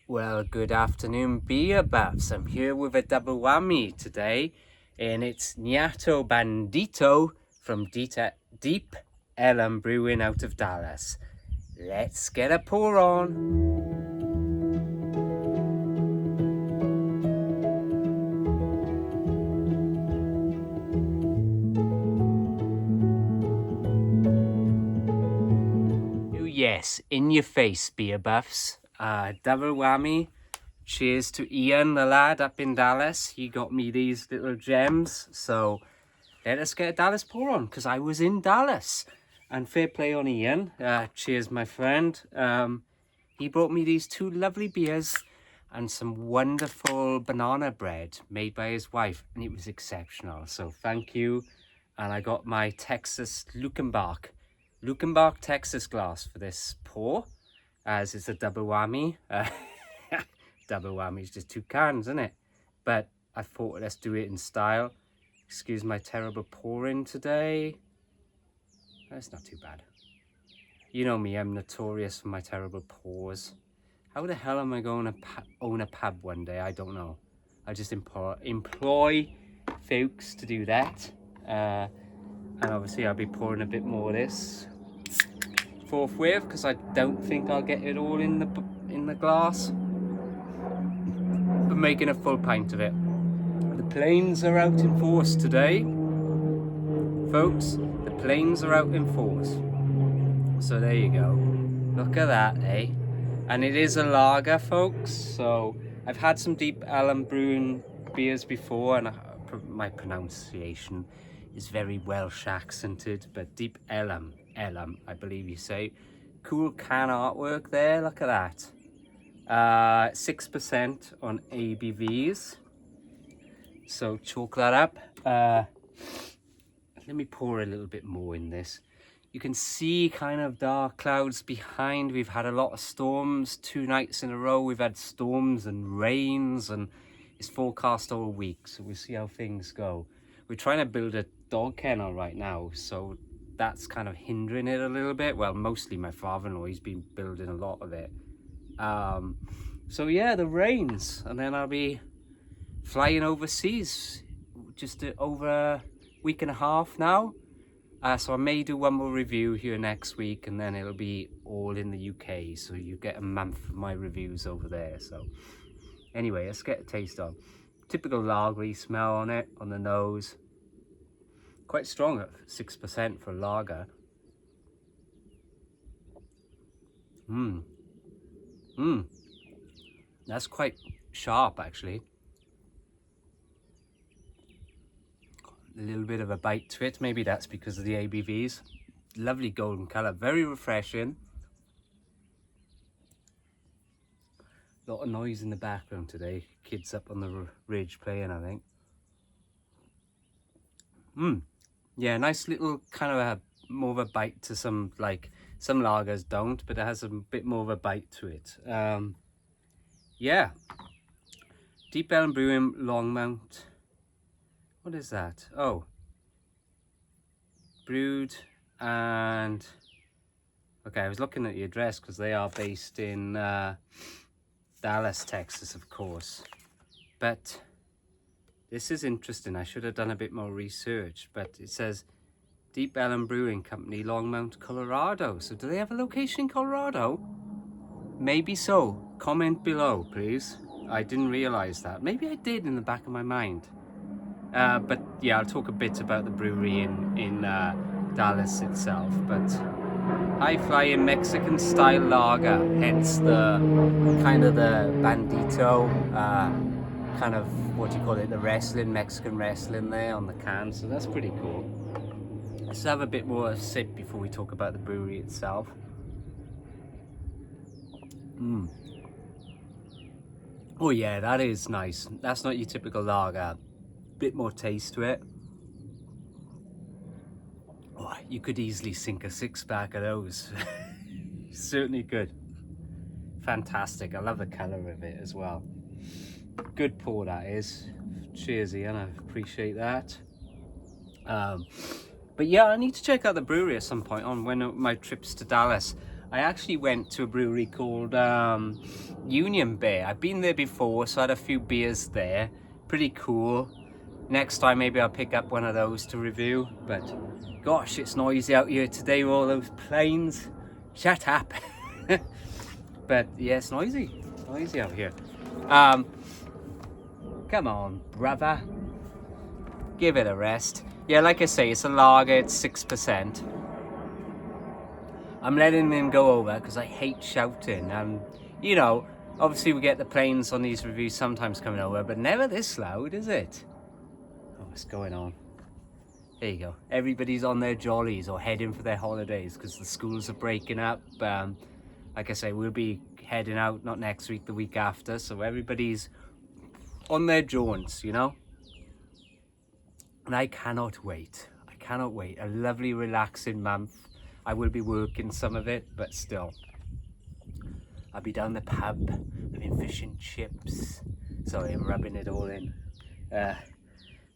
Well, good afternoon, beer buffs. I'm here with a double whammy today, and it's Neato Bandito from Deep Ellum Brewing out of Dallas. Let's get a pour on. Oh yes, in your face, beer buffs. Double whammy. Cheers to Ian, the lad up in Dallas. He got me these little gems, so let us get a Dallas pour on, because I was in Dallas. And fair play on Ian. Cheers, my friend. He brought me these two lovely beers and some wonderful banana bread made by his wife, and it was exceptional. So thank you. And I got my Texas Luckenbach Texas glass for this pour, as it's a double whammy. Double whammy is just two cans, isn't it? But I thought, let's do it in style. Excuse my terrible pouring today. That's not too bad. You know me, I'm notorious for my terrible pours. How the hell am I going to own a pub one day? I don't know. I just employ folks to do that. And obviously I'll be pouring a bit more of this forthwith, because I don't think I'll get it all in the glass. But making a full pint of it. The planes are out in force today, folks. The planes are out in force. So there you go. Look at that, eh? And it is a lager, folks. So I've had some Deep Ellum Brewing beers before, and my pronunciation is very Welsh accented. But Deep Ellum, I believe you say. Cool can artwork there. Look at that. 6% on ABVs. So chalk that up. Let me pour a little bit more in this. You can see kind of dark clouds behind. We've had a lot of storms 2 nights in a row. We've had storms and rains, and it's forecast all week. So we'll see how things go. We're trying to build a dog kennel right now, so that's kind of hindering it a little bit. Well, mostly my father-in-law, he's been building a lot of it. So yeah, the rains, and then I'll be flying overseas just over a week and a half now. So I may do one more review here next week, and then it'll be all in the UK, so you get a month of my reviews over there. So anyway, let's get a taste on. Typical lagery smell on it, on the nose. Quite strong at 6% for lager. That's quite sharp, actually. A little bit of a bite to it. Maybe that's because of the ABVs. Lovely golden colour, very refreshing. A lot of noise in the background today. Kids up on the ridge playing, I think. Yeah, nice little kind of a more of a bite to some, like some lagers don't, but it has a bit more of a bite to it. Yeah, Deep Ellum Brewing Longmount. What is that? Oh, brewed and okay, I was looking at the address because they are based in Dallas, Texas, of course. But this is interesting. I should have done a bit more research, but it says Deep Ellum Brewing Company, Longmount, Colorado. So do they have a location in Colorado? Maybe so. Comment below, please. I didn't realize that. Maybe I did in the back of my mind. But yeah, I'll talk a bit about the brewery in Dallas itself. But high-flying Mexican style lager, hence the kind of the Bandito, kind of what do you call it, the wrestling, Mexican wrestling there on the can. So that's pretty cool. Let's have a bit more sip before we talk about the brewery itself. Oh yeah, that is nice. That's not your typical lager. Bit more taste to it. Oh, you could easily sink a 6-pack of those. Certainly could. Fantastic. I love the colour of it as well. Good pour that is. Cheers, Ian. I appreciate that. But yeah, I need to check out the brewery at some point on one of my trips to Dallas. I actually went to a brewery called Union Bear. I've been there before, so I had a few beers there. Pretty cool. Next time maybe I'll pick up one of those to review, but gosh, it's noisy out here today with all those planes. Shut up. But yeah, it's noisy out here. Come on, brother, give it a rest. Yeah, like I say, it's a lager, it's 6%. I'm letting them go over because I hate shouting, and you know, obviously we get the planes on these reviews sometimes coming over, but never this loud, is it? Oh, what's going on? There you go. Everybody's on their jollies or heading for their holidays because the schools are breaking up. Like I say, we'll be heading out not next week, the week after, so everybody's on their jaunts, you know. And I cannot wait. A lovely relaxing month. I will be working some of it, but still. I'll be down the pub, having fish and chips. Sorry, I'm rubbing it all in.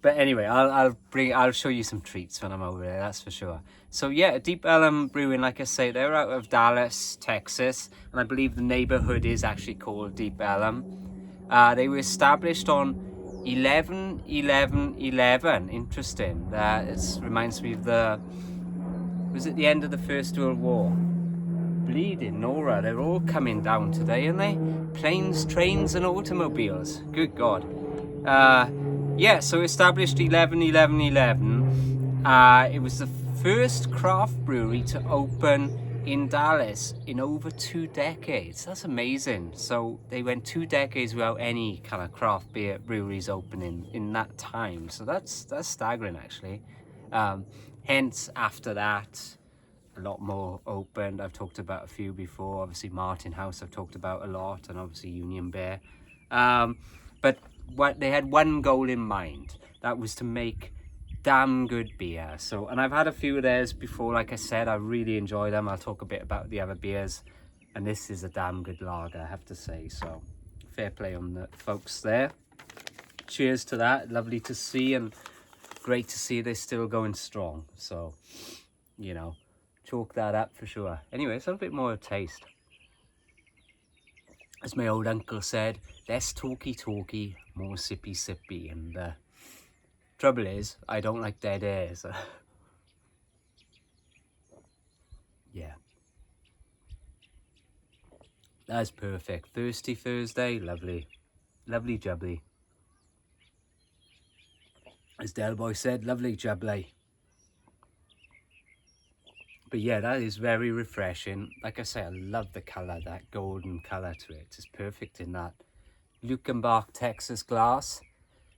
But anyway, I'll show you some treats when I'm over there, that's for sure. So yeah, Deep Ellum Brewing, like I say, they're out of Dallas, Texas, and I believe the neighborhood is actually called Deep Ellum. They were established on 11/11/11. Interesting. It reminds me of was it the end of the First World War? Bleeding Nora, they're all coming down today, aren't they? Planes, trains, and automobiles. Good God. Yeah, so established 11/11/11. It was the first craft brewery to open in Dallas in over 2 decades. That's amazing. So they went 2 decades without any kind of craft beer breweries opening in that time. So that's staggering, actually. Hence, after that, a lot more opened. I've talked about a few before. Obviously, Martin House I've talked about a lot, and obviously Union Bear. But they had one goal in mind. That was to make damn good beer. So, and I've had a few of theirs before. Like I said, I really enjoy them. I'll talk a bit about the other beers, and this is a damn good lager, I have to say. So, fair play on the folks there. Cheers to that. Lovely to see, and great to see they're still going strong. So, you know, chalk that up for sure. Anyway, it's a little bit more of a taste. As my old uncle said, less talky, more sippy. And trouble is, I don't like dead air, so yeah. That's perfect. Thirsty Thursday, lovely. Lovely jubbly. As Del Boy said, lovely jubbly. But yeah, that is very refreshing. Like I say, I love the colour, that golden colour to it. It's perfect in that Luckenbach, Texas glass.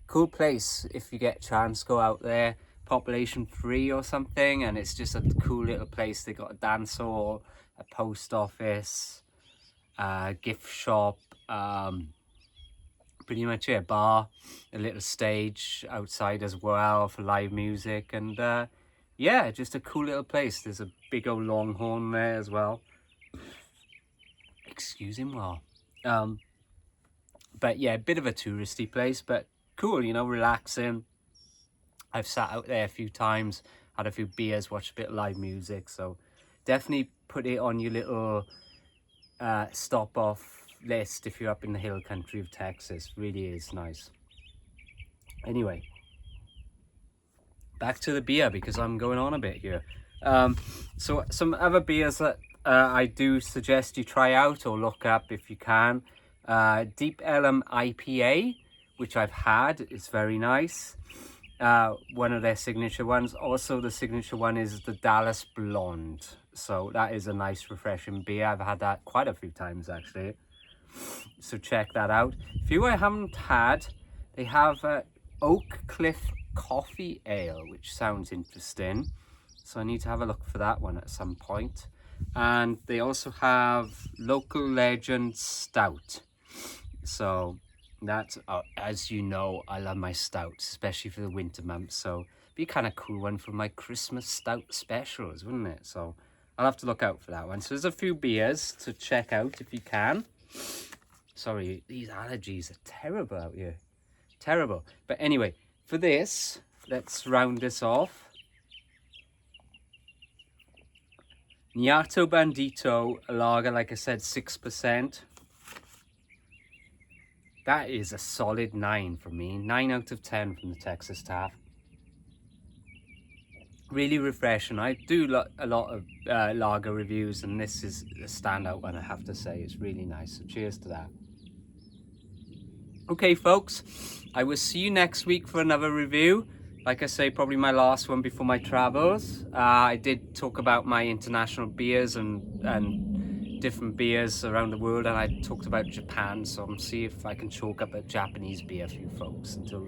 Cool place if you get a chance, go out there. Population free or something, and it's just a cool little place. They got a dance hall, a post office, a gift shop, pretty much a bar, a little stage outside as well for live music, and yeah, just a cool little place. There's a big old Longhorn there as well. Excuse him, well. But yeah, a bit of a touristy place, but cool, you know, relaxing. I've sat out there a few times, had a few beers, watched a bit of live music, so definitely put it on your little stop off list if you're up in the hill country of Texas. Really is nice. Anyway, back to the beer because I'm going on a bit here. So some other beers that I do suggest you try out or look up if you can. Deep Ellum IPA, which I've had, it's very nice. One of their signature ones. Also, the signature one is the Dallas Blonde. So that is a nice, refreshing beer. I've had that quite a few times, actually. So check that out. A few I haven't had, they have Oak Cliff Coffee Ale, which sounds interesting. So I need to have a look for that one at some point. And they also have Local Legend Stout. So that's, as you know, I love my stouts, especially for the winter months. So be a kind of cool one for my Christmas stout specials, wouldn't it? So I'll have to look out for that one. So there's a few beers to check out if you can. Sorry, these allergies are terrible out here. Terrible. But anyway, for this, let's round this off. Neato Bandito, a lager, like I said, 6%. That is a solid 9 for me. 9 out of 10 from the Texas Tap. Really refreshing. I do a lot of lager reviews, and this is a standout one, I have to say. It's really nice, so cheers to that. Okay folks, I will see you next week for another review. Like I say, probably my last one before my travels. I did talk about my international beers and different beers around the world, and I talked about Japan, so I'm see if I can chalk up a Japanese beer for you folks. Until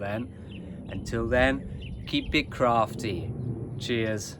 then, keep it crafty. Cheers.